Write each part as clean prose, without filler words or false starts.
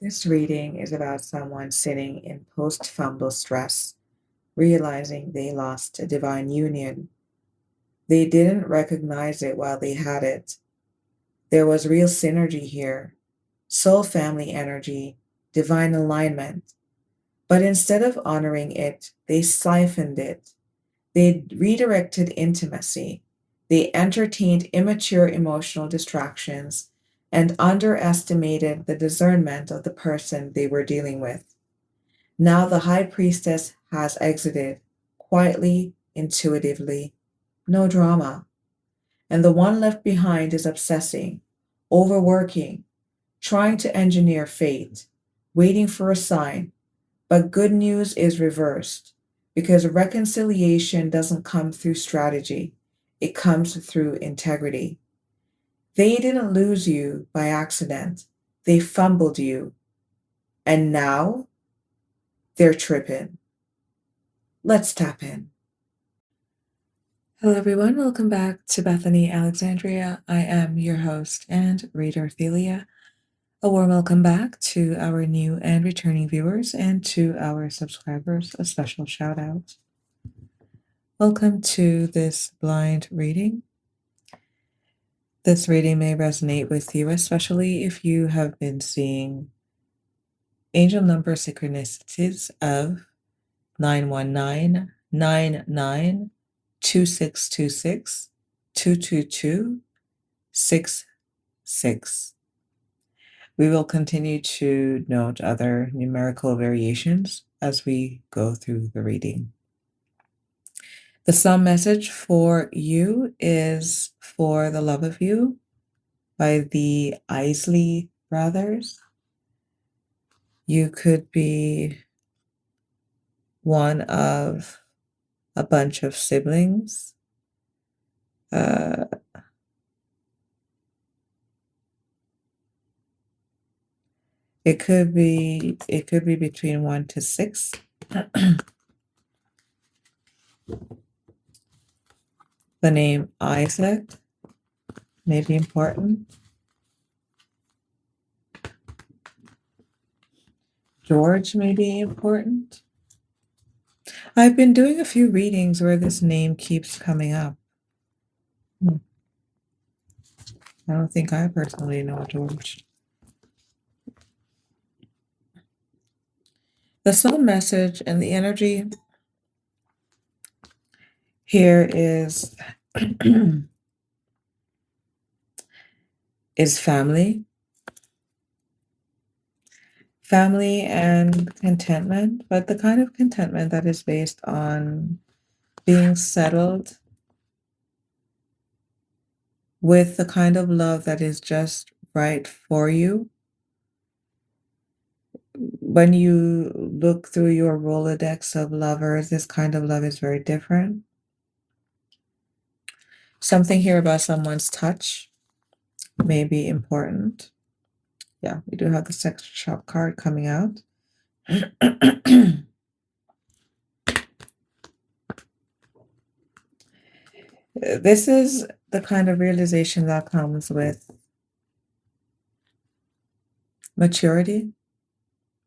This reading is about someone sitting in post-fumble stress, realizing they lost a divine union. They didn't recognize it while they had it. There was real synergy here, soul family energy, divine alignment. But instead of honoring it, they siphoned it. They redirected intimacy. They entertained immature emotional distractions and underestimated the discernment of the person they were dealing with. Now the High Priestess has exited, quietly, intuitively, no drama. And the one left behind is obsessing, overworking, trying to engineer fate, waiting for a sign. But good news is reversed, because reconciliation doesn't come through strategy, it comes through integrity. They didn't lose you by accident, they fumbled you. And now they're tripping. Let's tap in. Hello, everyone. Welcome back to Bethany Alexandria. I am your host and reader, Thelia. A warm welcome back to our new and returning viewers, and to our subscribers, a special shout out. Welcome to this blind reading. This reading may resonate with you, especially if you have been seeing angel number synchronicities of 919, 99, 2626, 222, 66. We will continue to note other numerical variations as we go through the reading. The psalm message for you is For the Love of You by the Isley Brothers. You could be one of a bunch of siblings. It could be between 1 to 6. The name Isaac may be important. George may be important. I've been doing a few readings where this name keeps coming up. I don't think I personally know George. The soul message and the energy here is family. Family and contentment, but the kind of contentment that is based on being settled with the kind of love that is just right for you. When you look through your Rolodex of lovers, this kind of love is very different. Something here about someone's touch may be important. Yeah, we do have the sex shop card coming out. This is the kind of realization that comes with maturity,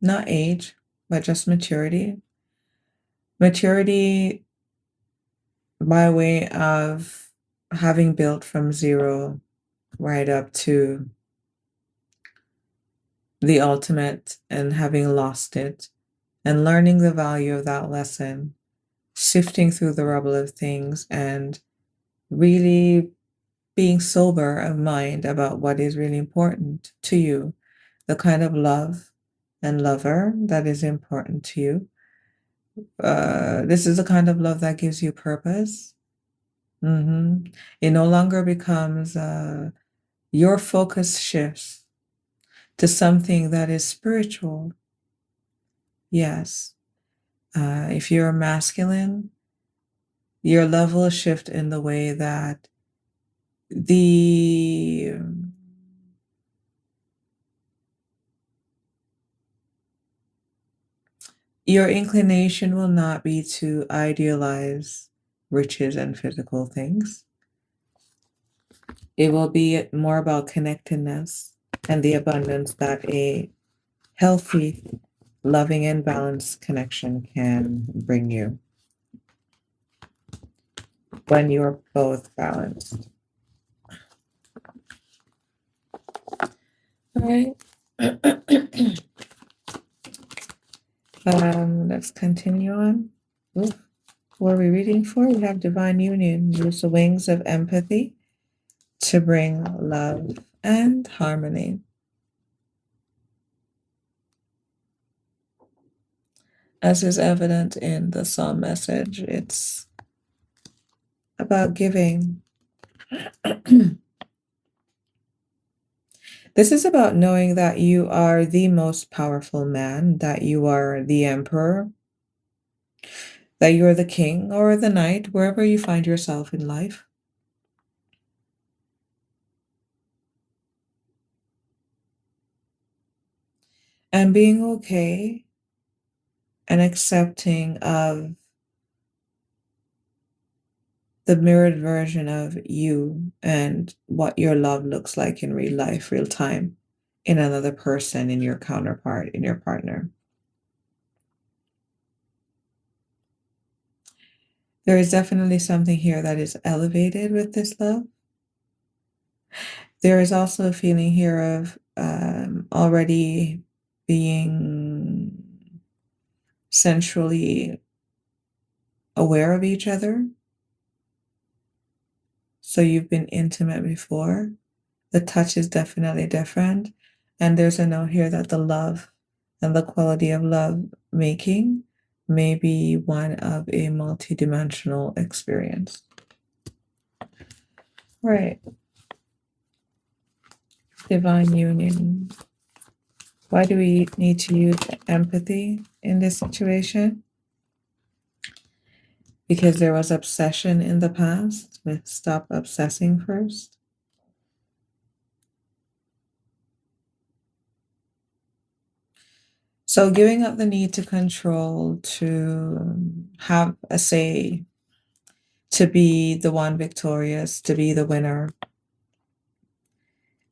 not age, but just maturity. Maturity by way of having built from zero right up to the ultimate and having lost it, and learning the value of that lesson, sifting through the rubble of things, and really being sober of mind about what is really important to you, the kind of love and lover that is important to you. This is the kind of love that gives you purpose. It no longer becomes your focus shifts to something that is spiritual. Yes. If you're masculine, your love will shift in the way that your inclination will not be to idealize riches and physical things. It will be more about connectedness and the abundance that a healthy, loving, and balanced connection can bring you when you're both balanced. All right. Let's continue on. Ooh, who are we reading for? We have divine union. Use the wings of empathy to bring love and harmony. As is evident in the psalm message, it's about giving. This is about knowing that you are the most powerful man, that you are the emperor, that you are the king or the knight, wherever you find yourself in life. And being okay and accepting of the mirrored version of you and what your love looks like in real life, real time, in another person, in your counterpart, in your partner. There is definitely something here that is elevated with this love. There is also a feeling here of already being sensually aware of each other. So you've been intimate before. The touch is definitely different. And there's a note here that the love and the quality of love making may be one of a multidimensional experience. Right. Divine union. Why do we need to use empathy in this situation? Because there was obsession in the past. Let's stop obsessing first. So giving up the need to control, to have a say, to be the one victorious, to be the winner,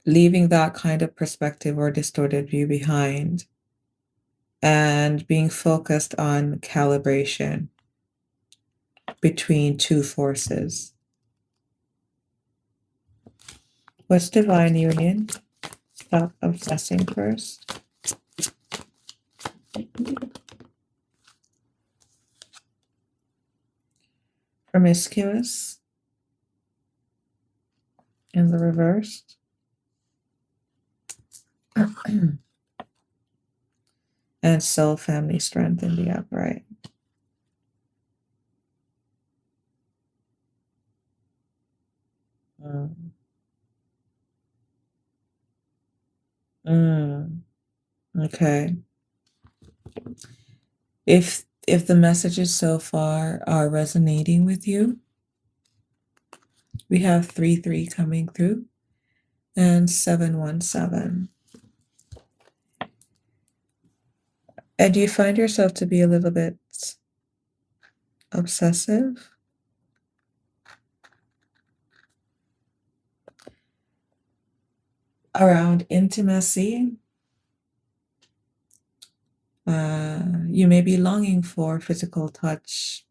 leaving that kind of perspective or distorted view behind and being focused on calibration between two forces. What's divine union? Stop obsessing first. Promiscuous in the reverse. And soul, family, strength in the upright. Okay. If the messages so far are resonating with you, we have 3-3 coming through and 7-1-7. And do you find yourself to be a little bit obsessive? Around intimacy? You may be longing for physical touch,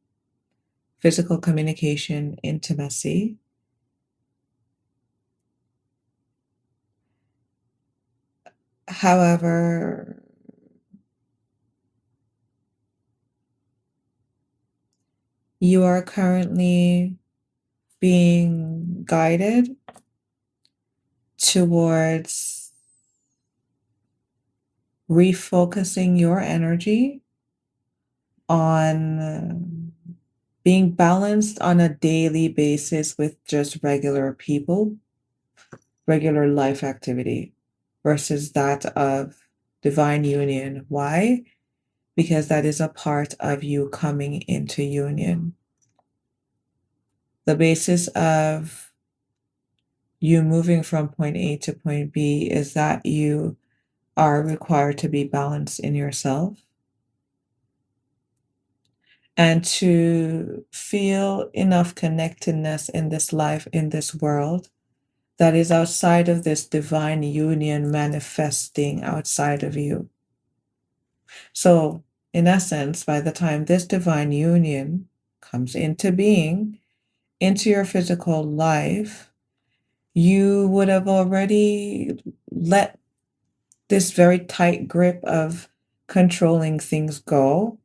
physical communication, intimacy. However, you are currently being guided towards refocusing your energy on being balanced on a daily basis with just regular people, regular life activity, versus that of divine union. Why? Because that is a part of you coming into union. The basis of you moving from point A to point B is that you are required to be balanced in yourself and to feel enough connectedness in this life, in this world, that is outside of this divine union manifesting outside of you. So, in essence, by the time this divine union comes into being, into your physical life, you would have already let this very tight grip of controlling things go.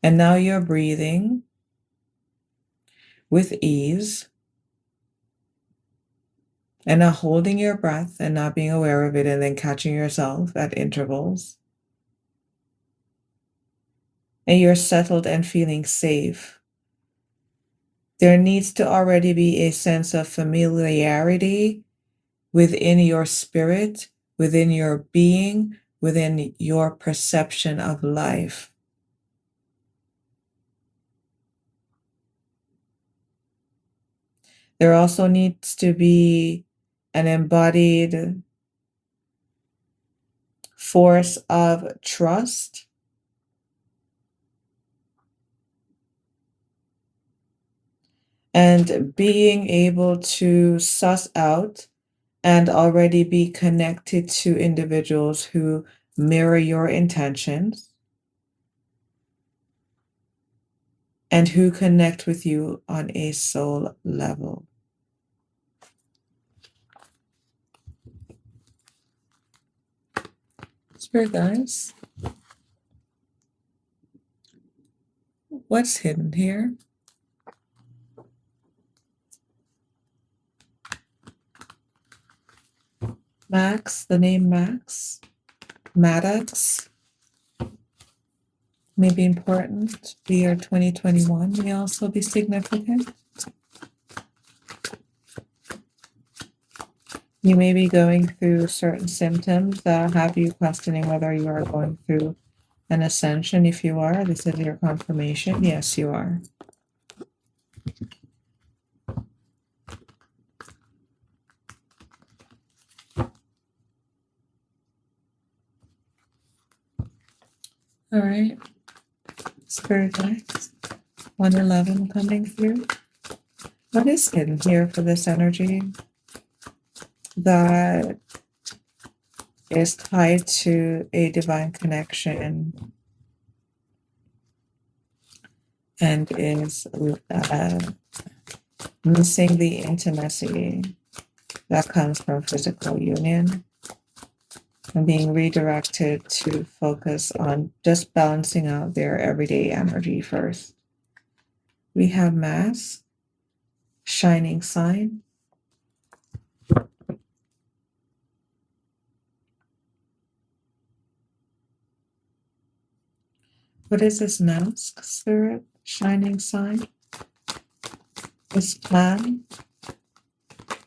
And now you're breathing with ease and not holding your breath and not being aware of it and then catching yourself at intervals. And you're settled and feeling safe. There needs to already be a sense of familiarity within your spirit, within your being, within your perception of life. There also needs to be an embodied force of trust and being able to suss out and already be connected to individuals who mirror your intentions and who connect with you on a soul level. Spirit guys, what's hidden here? Max, the name Max, Maddox, may be important. The year 2021 may also be significant. You may be going through certain symptoms that have you questioning whether you are going through an ascension. If you are, this is your confirmation. Yes, you are. All right. Spirit guides. 111 coming through. What is hidden here for this energy that is tied to a divine connection and is missing the intimacy that comes from physical union and being redirected to focus on just balancing out their everyday energy first? We have Mass, shining sign. What is this mask, Spirit? Shining sign. This plan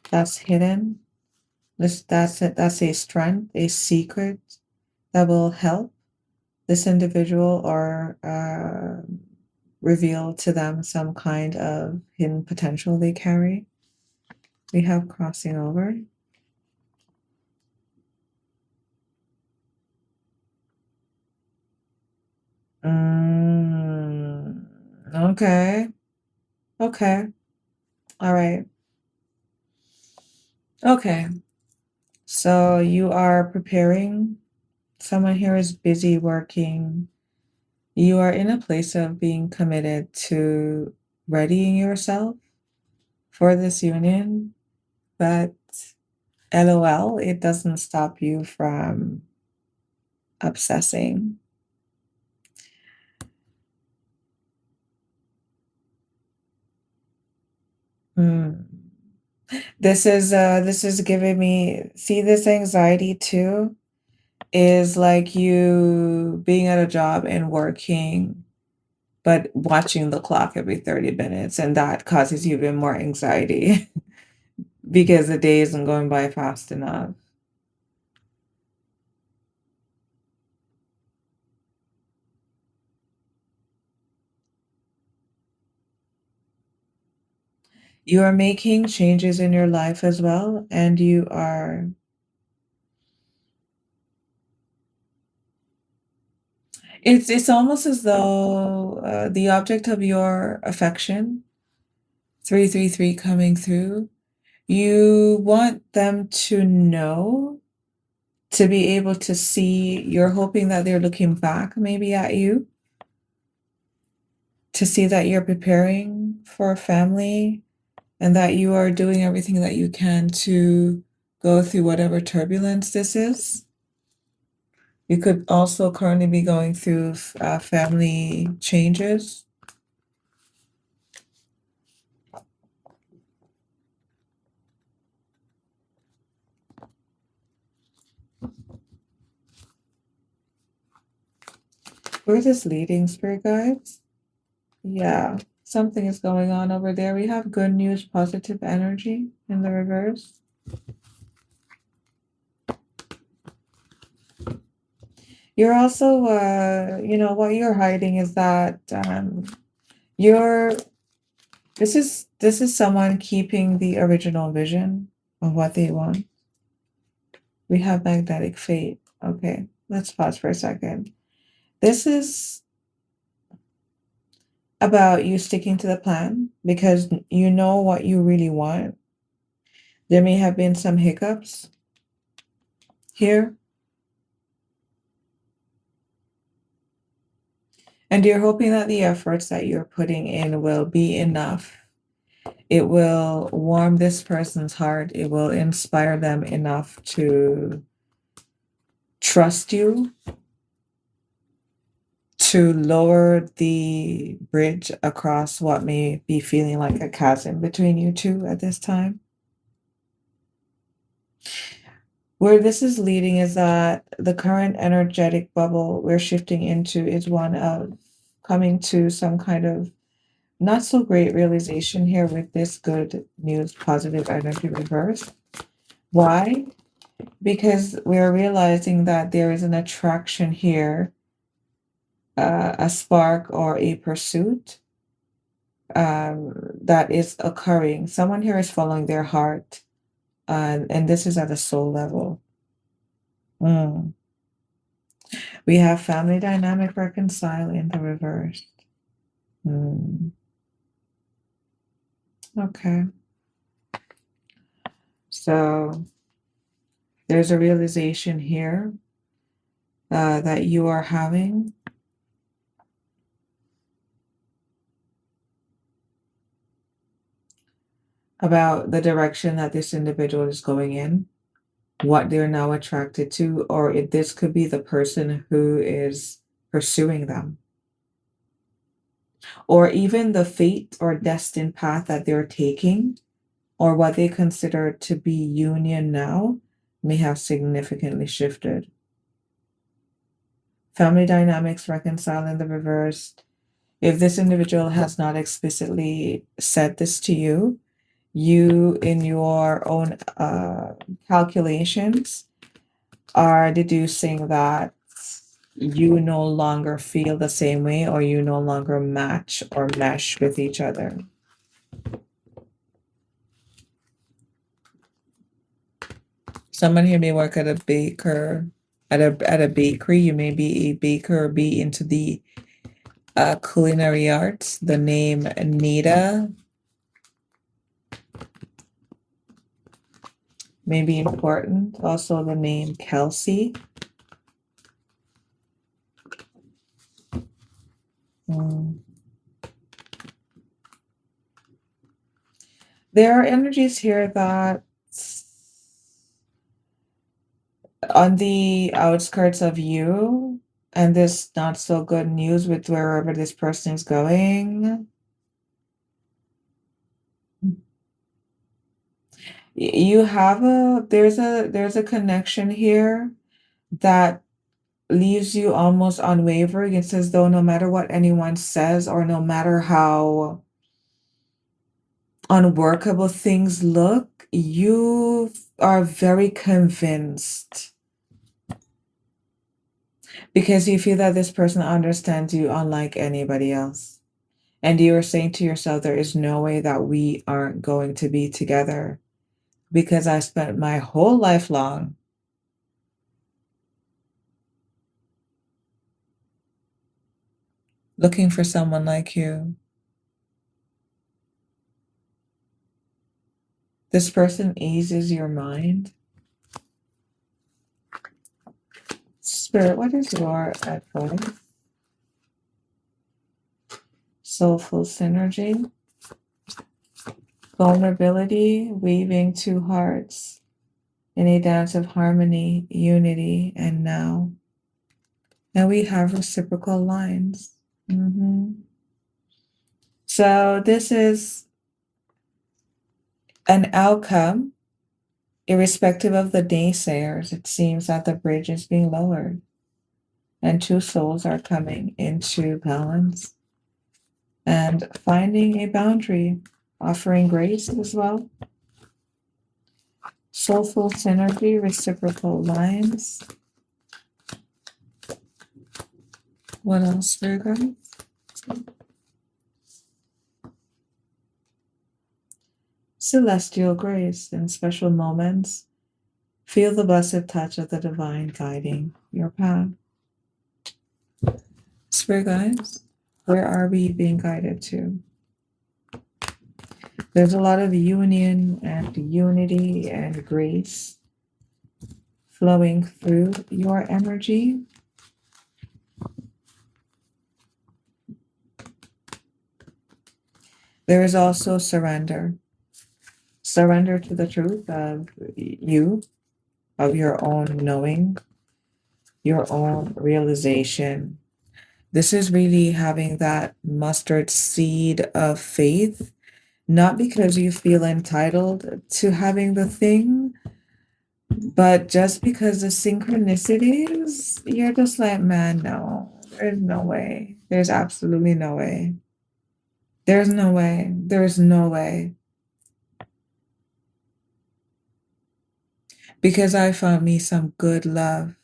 that's hidden. That's a strength, a secret that will help this individual or reveal to them some kind of hidden potential they carry. We have crossing over. Okay. Okay. All right. Okay. So you are preparing. Someone here is busy working. You are in a place of being committed to readying yourself for this union, but LOL, it doesn't stop you from obsessing. This is giving me, see, this anxiety too is like you being at a job and working, but watching the clock every 30 minutes, and that causes you even more anxiety because the day isn't going by fast enough. You are making changes in your life as well, and you are it's almost as though the object of your affection, 333 coming through, you want them to know to be able to see, you're hoping that they're looking back maybe at you, to see that you're preparing for a family and that you are doing everything that you can to go through whatever turbulence this is. You could also currently be going through family changes. Where is this leading, spirit guides? Yeah, something is going on over there. We have good news, positive energy in the reverse. You're also, you know, what you're hiding is that you're, this is someone keeping the original vision of what they want. We have magnetic fate. Okay, let's pause for a second. This is about you sticking to the plan because you know what you really want. There may have been some hiccups here. And you're hoping that the efforts that you're putting in will be enough. It will warm this person's heart. It will inspire them enough to trust you, to lower the bridge across what may be feeling like a chasm between you two at this time. Where this is leading is that the current energetic bubble we're shifting into is one of coming to some kind of not so great realization here with this good news, positive energy reverse. Why? Because we're realizing that there is an attraction here, a spark or a pursuit that is occurring. Someone here is following their heart, and this is at a soul level. We have family dynamic reconcile in the reverse. Okay. So there's a realization here that you are having. About the direction that this individual is going in, what they're now attracted to, or if this could be the person who is pursuing them, or even the fate or destined path that they're taking, or what they consider to be union now may have significantly shifted. Family dynamics reconcile in the reverse. If this individual has not explicitly said this to you, you in your own calculations are deducing that you no longer feel the same way or you no longer match or mesh with each other. Someone here may work at a baker, at a bakery. You may be a baker or be into the culinary arts. The name Nita may be important. Also the name Kelsey. There are energies here that on the outskirts of you and this not so good news with wherever this person is going. You have there's a connection here that leaves you almost unwavering. It's as though no matter what anyone says or no matter how unworkable things look, you are very convinced because you feel that this person understands you unlike anybody else. And you are saying to yourself, there is no way that we aren't going to be together because I spent my whole life long looking for someone like you. This person eases your mind. Spirit, what is your advice? Soulful synergy, vulnerability, weaving two hearts in a dance of harmony, unity, and now. And we have reciprocal lines. So this is an outcome, irrespective of the naysayers. It seems that the bridge is being lowered and two souls are coming into balance and finding a boundary, offering grace as well. Soulful synergy, reciprocal lines. What else, Virgo? Celestial grace in special moments. Feel the blessed touch of the divine guiding your path. Spirit guides, where are we being guided to? There's a lot of union and unity and grace flowing through your energy. There is also surrender. Surrender to the truth of you, of your own knowing, your own realization. This is really having that mustard seed of faith, not because you feel entitled to having the thing, but just because the synchronicities, you're just like, man, no, there's no way. There's absolutely no way. There's no way. There's no way. Because I found me some good love.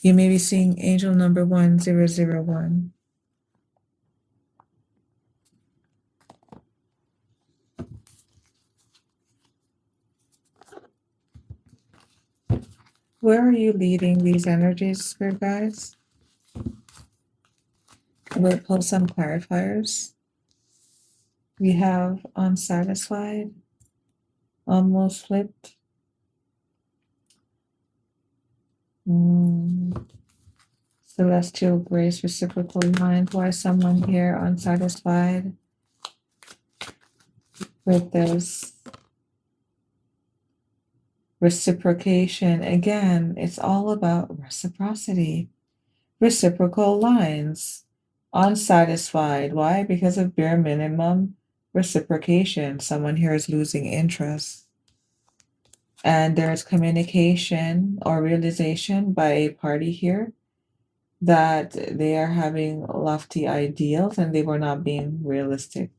You may be seeing angel number 1001. Where are you leading these energies, spirit guides? We'll pull some clarifiers. We have unsatisfied, almost flipped. Celestial grace, reciprocal lines. Why someone here unsatisfied with this reciprocation? Again, it's all about reciprocity. Reciprocal lines. Unsatisfied. Why? Because of bare minimum reciprocation. Someone here is losing interest. And there's communication or realization by a party here that they are having lofty ideals and they were not being realistic.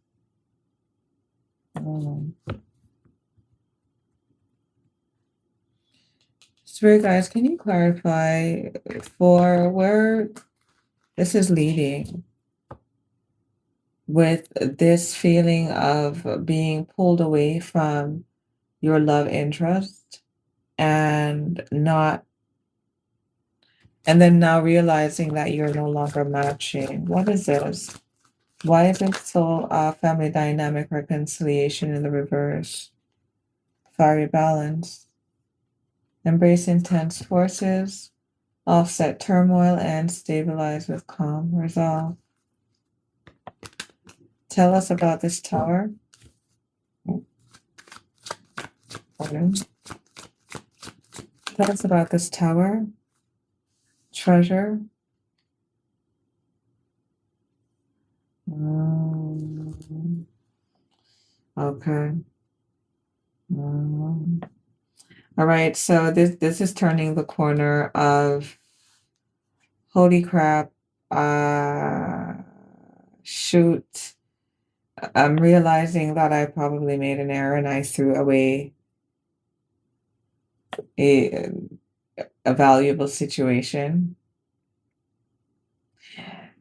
Spirit guys, can you clarify for where this is leading with this feeling of being pulled away from your love interest and then now realizing that you're no longer matching? What is this? Why is it so family dynamic reconciliation in the reverse? Fiery balance. Embrace intense forces, offset turmoil, and stabilize with calm resolve. Tell us about this tower. Tell us about this tower. Treasure. Okay. All right, so this is turning the corner of holy crap. Shoot. I'm realizing that I probably made an error and I threw away a valuable situation.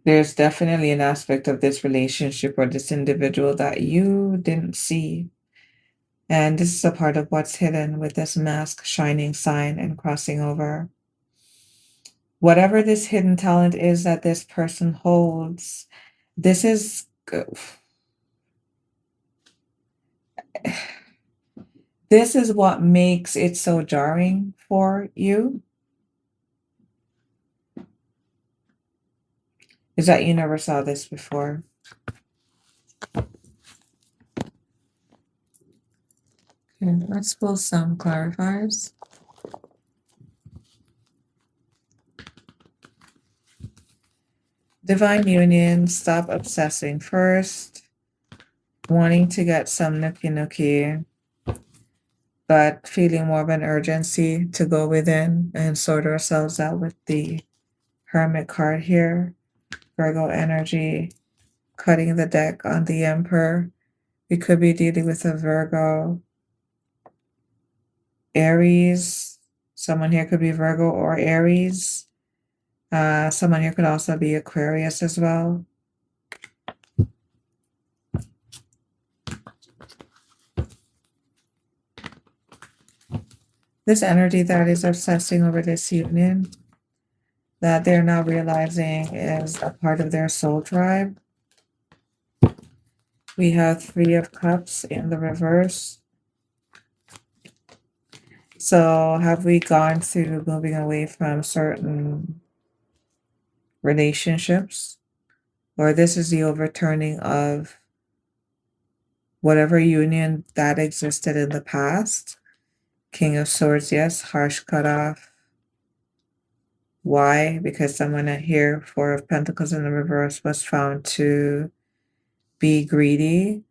There's definitely an aspect of this relationship or this individual that you didn't see. And this is a part of what's hidden with this mask, shining sign, and crossing over. Whatever this hidden talent is that this person holds, this is this is what makes it so jarring for you. is that you never saw this before. Okay, let's pull some clarifiers. Divine union, stop obsessing first. Wanting to get some nookie, but feeling more of an urgency to go within and sort ourselves out with the Hermit card here. Virgo energy, cutting the deck on the Emperor. We could be dealing with a Virgo, Aries. Someone here could be Virgo or Aries. Someone here could also be Aquarius as well. This energy that is obsessing over this union, that they're now realizing is a part of their soul tribe. We have Three of Cups in the reverse. So have we gone through moving away from certain relationships? Or this is the overturning of whatever union that existed in the past. King of Swords, yes, harsh cutoff. Why? Because someone here, Four of Pentacles in the reverse, was found to be greedy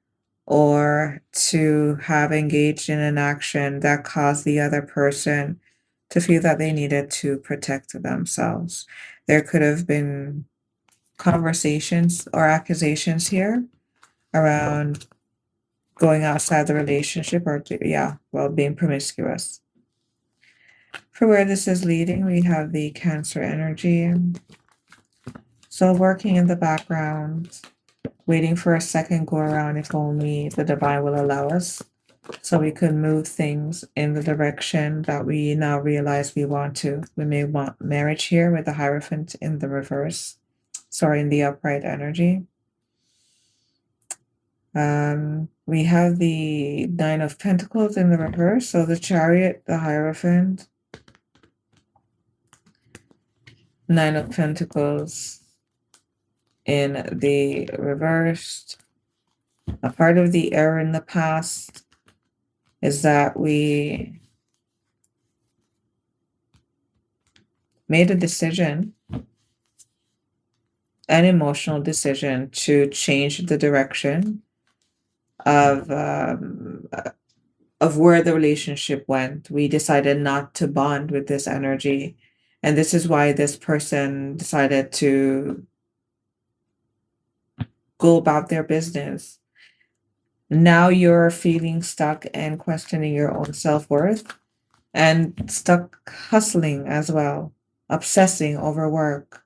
or to have engaged in an action that caused the other person to feel that they needed to protect themselves. There could have been conversations or accusations here around going outside the relationship or, being promiscuous. For where this is leading, we have the Cancer energy. So working in the background, waiting for a second go around if only the divine will allow us, so we could move things in the direction that we now realize we want to. We may want marriage here with the Hierophant in the reverse, in the upright energy. We have the Nine of Pentacles in the reverse, so the Chariot, the Hierophant, Nine of Pentacles in the reversed. A part of the error in the past is that we made a decision, an emotional decision, to change the direction of where the relationship went. We decided not to bond with this energy. And this is why this person decided to go about their business. Now you're feeling stuck and questioning your own self-worth and stuck hustling as well, obsessing over work,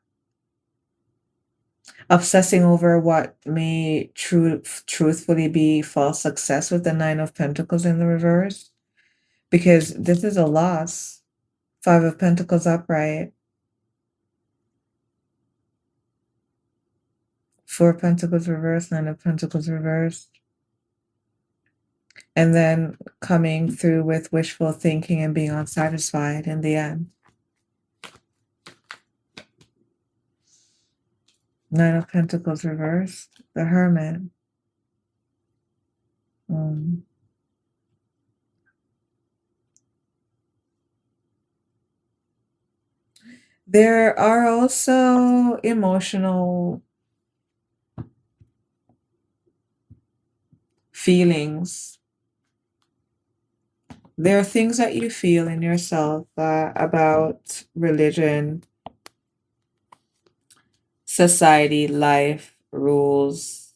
obsessing over what may truthfully be false success with the Nine of Pentacles in the reverse, because this is a loss. Five of Pentacles upright, Four of Pentacles reversed, Nine of Pentacles reversed. And then coming through with wishful thinking and being unsatisfied in the end. Nine of Pentacles reversed, the Hermit. There are also emotional feelings. There are things that you feel in yourself about religion, society, life, rules,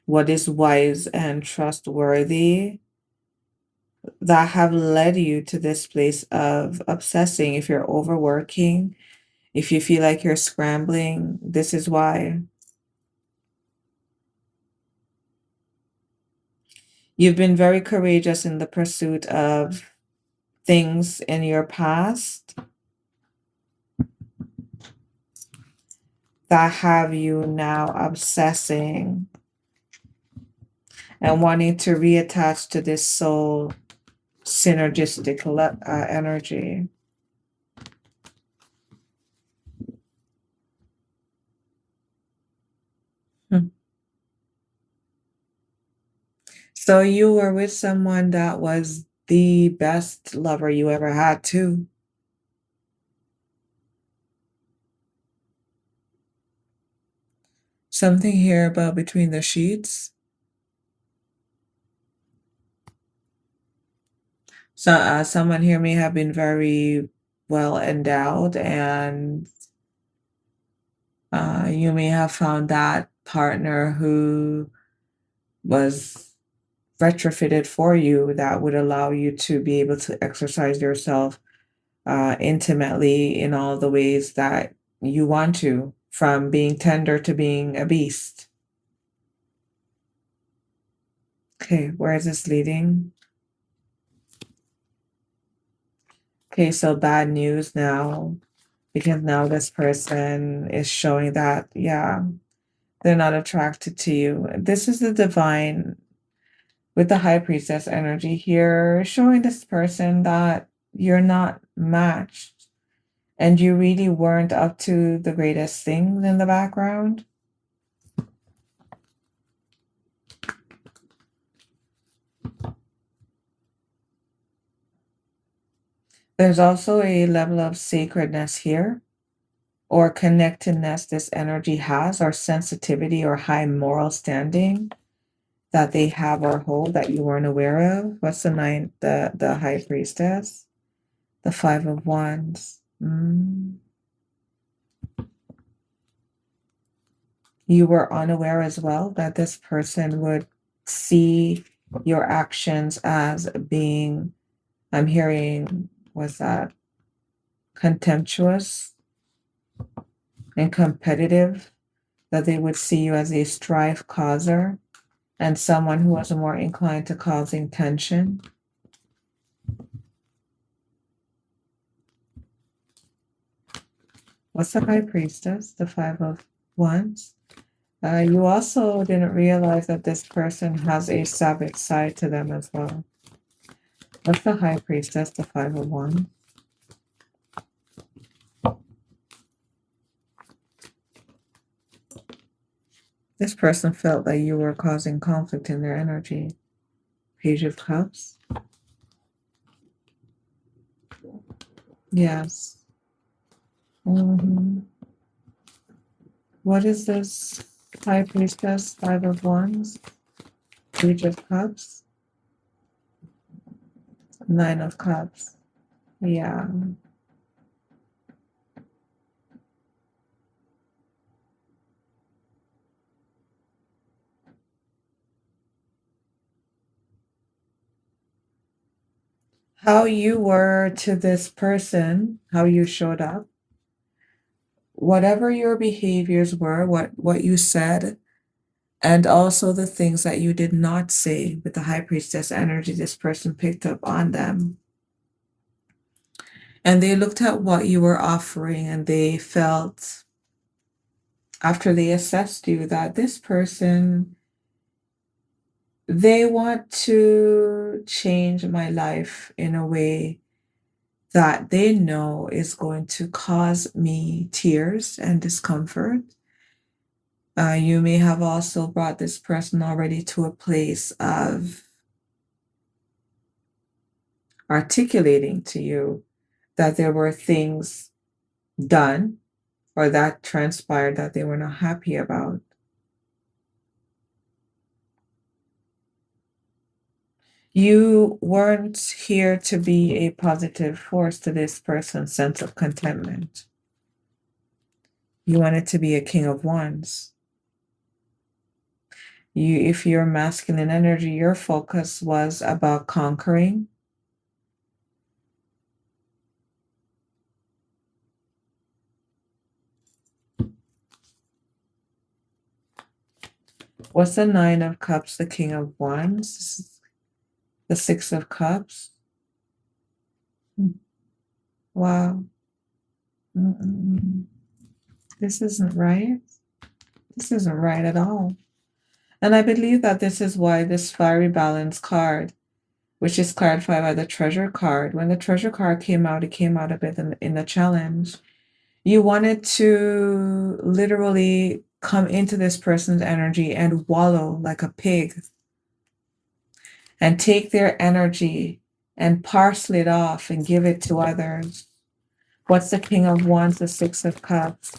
what is wise and trustworthy, that have led you to this place of obsessing. If you're overworking, if you feel like you're scrambling, this is why. You've been very courageous in the pursuit of things in your past that have you now obsessing and wanting to reattach to this soul synergistic energy. So you were with someone that was the best lover you ever had too. Something here about between the sheets. So someone here may have been very well endowed, and you may have found that partner who was retrofitted for you that would allow you to be able to exercise yourself intimately in all the ways that you want to, from being tender to being a beast. Okay, where is this leading? Okay, so bad news now, because now this person is showing that, yeah, they're not attracted to you. This is the divine with the High Priestess energy here, showing this person that you're not matched and you really weren't up to the greatest things in the background. There's also a level of sacredness here, or connectedness this energy has, or sensitivity or high moral standing that they have or hold that you weren't aware of. What's the nine, the High Priestess? The Five of Wands. You were unaware as well that this person would see your actions as being, I'm hearing, was that contemptuous and competitive, that they would see you as a strife causer and someone who was more inclined to causing tension. What's the High Priestess? The Five of Wands. You also didn't realize that this person has a savage side to them as well. What's the High Priestess? The Five of Wands. This person felt that you were causing conflict in their energy. Page of Cups. Yes. What is this? High Priestess, Five of Wands, Page of Cups, Nine of Cups. Yeah. How you were to this person, how you showed up, whatever your behaviors were, what you said, and also the things that you did not say with the High Priestess energy, this person picked up on them. And they looked at what you were offering and they felt, after they assessed you, that this person, they want to change my life in a way that they know is going to cause me tears and discomfort. You may have also brought this person already to a place of articulating to you that there were things done or that transpired that they were not happy about. You weren't here to be a positive force to this person's sense of contentment. You wanted to be a King of Wands. If you're masculine energy, your focus was about conquering. What's the Nine of Cups, the King of Wands? This is the Six of Cups. Wow. This isn't right. This isn't right at all. And I believe that this is why this Fiery Balance card, which is clarified by the Treasure card, when the Treasure card came out, it came out a bit in the challenge. You wanted to literally come into this person's energy and wallow like a pig and take their energy and parcel it off and give it to others. What's the King of Wands, the Six of Cups?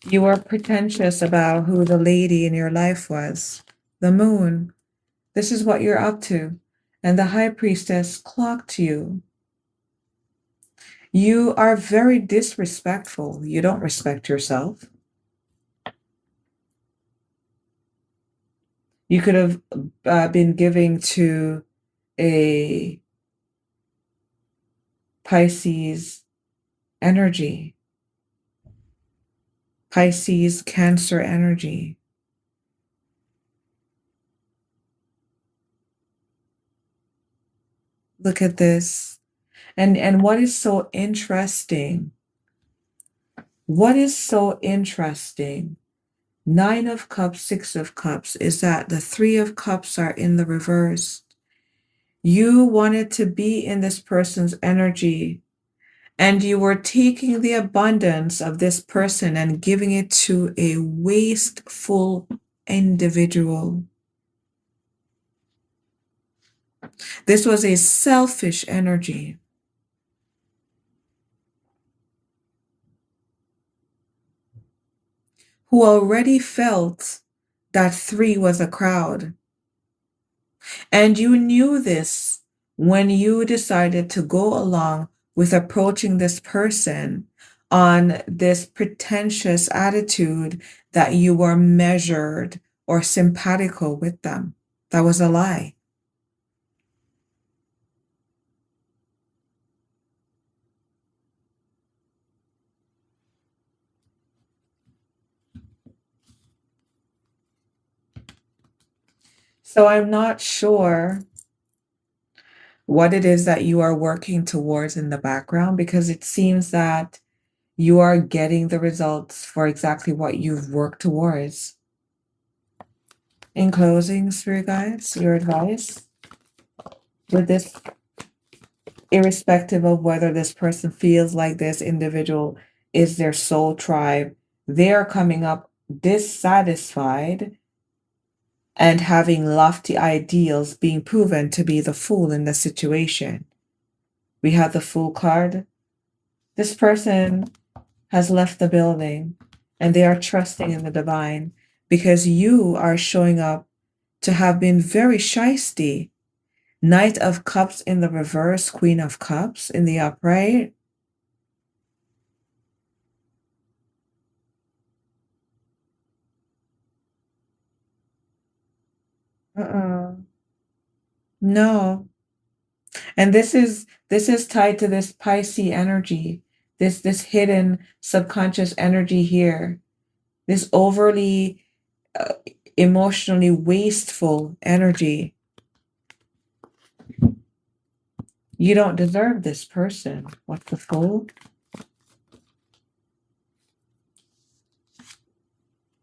You were pretentious about who the lady in your life was. The Moon. This is what you're up to. And the High Priestess clocked you. You are very disrespectful. You don't respect yourself. You could have been giving to a Pisces energy. Pisces, Cancer energy. Look at this. And what is so interesting? What is so interesting? Nine of Cups, Six of Cups, is that the Three of Cups are in the reverse. You wanted to be in this person's energy, and you were taking the abundance of this person and giving it to a wasteful individual. This was a selfish energy. Who already felt that three was a crowd. And you knew this when you decided to go along with approaching this person on this pretentious attitude that you were measured or simpatico with them. That was a lie. So I'm not sure what it is that you are working towards in the background, because it seems that you are getting the results for exactly what you've worked towards. In closing, Spirit Guides, your advice with this, irrespective of whether this person feels like this individual is their soul tribe, they are coming up dissatisfied and having lofty ideals, being proven to be the fool in the situation. We have the Fool card. This person has left the building and they are trusting in the divine, because you are showing up to have been very shisty. Knight of Cups in the reverse, Queen of Cups in the upright. No. And this is tied to this Pisces energy, this hidden subconscious energy here, this overly emotionally wasteful energy. You don't deserve this person. What's the Fool?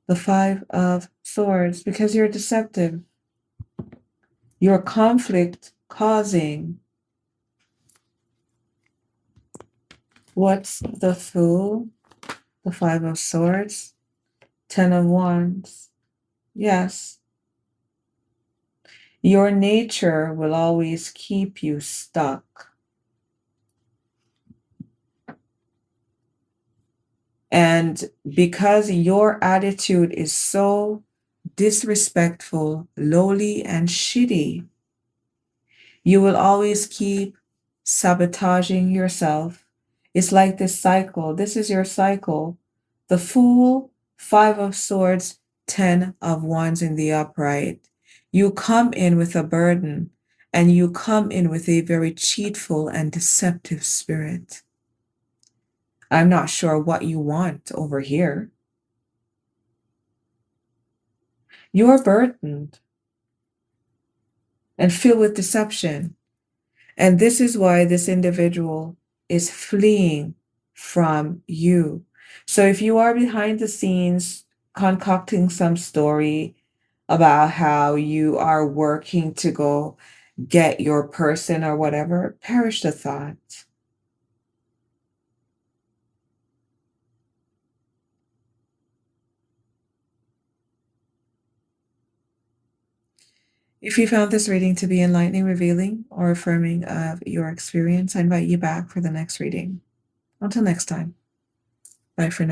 The Five of Swords, because you're deceptive. You're conflict causing. What's the Fool? The Five of Swords. Ten of Wands. Yes. Your nature will always keep you stuck. And because your attitude is so disrespectful, lowly, and shitty, you will always keep sabotaging yourself. It's like this cycle. This is your cycle. The Fool, Five of Swords, Ten of Wands in the upright. You come in with a burden, and you come in with a very cheatful and deceptive spirit. I'm not sure what you want over here. You're burdened and filled with deception. And this is why this individual is fleeing from you. So if you are behind the scenes concocting some story about how you are working to go get your person or whatever, perish the thought. If you found this reading to be enlightening, revealing, or affirming of your experience, I invite you back for the next reading. Until next time, bye for now.